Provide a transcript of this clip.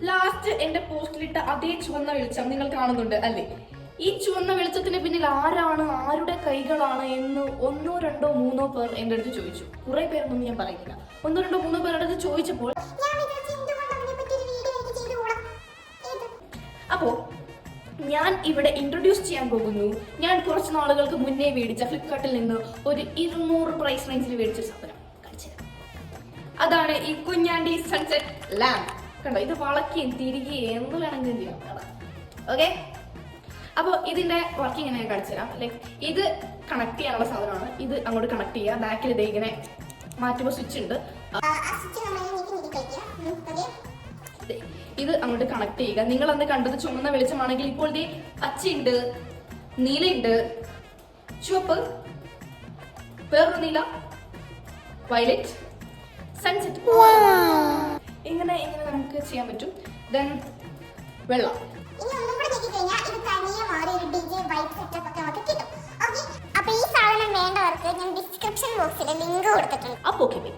Last എന്റെ പോസ്റ്റിലിട്ട അതേ ചുവന്ന വെളിച്ചം നിങ്ങൾ കാണുന്നുണ്ട് അല്ലേ? ഈ ചുവന്ന വെളിച്ചത്തിന് പിന്നിൽ ആരാണ്, ആരുടെ കൈകളാണ് എന്ന് 1 2 3 പേർ എന്റെ അടുത്ത് ചോദിച്ചു. കുറെ പേരൊന്നും ഞാൻ പറയുന്നില്ല, 1 2 3 പേരുടെ അടുത്ത് ചോദിച്ചപ്പോൾ അപ്പോ ഞാൻ ഇവിടെ ഇൻട്രൊഡ്യൂസ് ചെയ്യാൻ പോകുന്നു. ഞാൻ കുറച്ച് നാളുകൾക്ക് മുന്നേ മേടിച്ച ഫ്ലിപ്കാർട്ടിൽ നിന്ന് ഒരു 200 പ്രൈസ് റേഞ്ചിൽ മേടിച്ച സാധനം കാണിച്ചുതരാം. അതാണ് ഈ കുഞ്ഞാണ്ടി സൺസെറ്റ് ലാമ്പ്. കണ്ടോ, ഇത് വളക്കുകയും തിരികെയും എന്ത് വേണമെങ്കിലും ചെയ്യാം. ഓക്കെ, അപ്പോൾ ഇതിന്റെ വർക്കിംഗ് എങ്ങനെ കാണിച്ചു തരാം. ലൈക്ക് ഇത് കണക്ട് ചെയ്യാനുള്ള സാധനമാണ്. ഇത് അങ്ങോട്ട് കണക്ട് ചെയ്യുക. ബാക്കിൽ ഇത് ഇങ്ങനെ മാറ്റുമ്പോൾ സ്വിച്ച് ഉണ്ട്. ഇത് അങ്ങോട്ട് കണക്ട് ചെയ്യുക. നിങ്ങൾ അന്ന് കണ്ടത് ചുമന്ന വെളിച്ചമാണെങ്കിൽ ഇപ്പോൾ ഇത് പച്ചയുണ്ട്, നീലയുണ്ട്, ചുവപ്പ്, വേറൊരു നീല, വയലറ്റ്, സൺസെറ്റ്. ഇങ്ങനെ ഇങ്ങനെ നമുക്ക് ചെയ്യാൻ പറ്റും. ദെൻ വെള്ളം. അപ്പൊ ഈ സാധനം വേണ്ടവർക്ക് ഞാൻ ഡിസ്ക്രിപ്ഷൻ ബോക്സിൽ ലിങ്ക് കൊടുത്തിട്ടുണ്ട്. അപ്പൊ ഓക്കെ.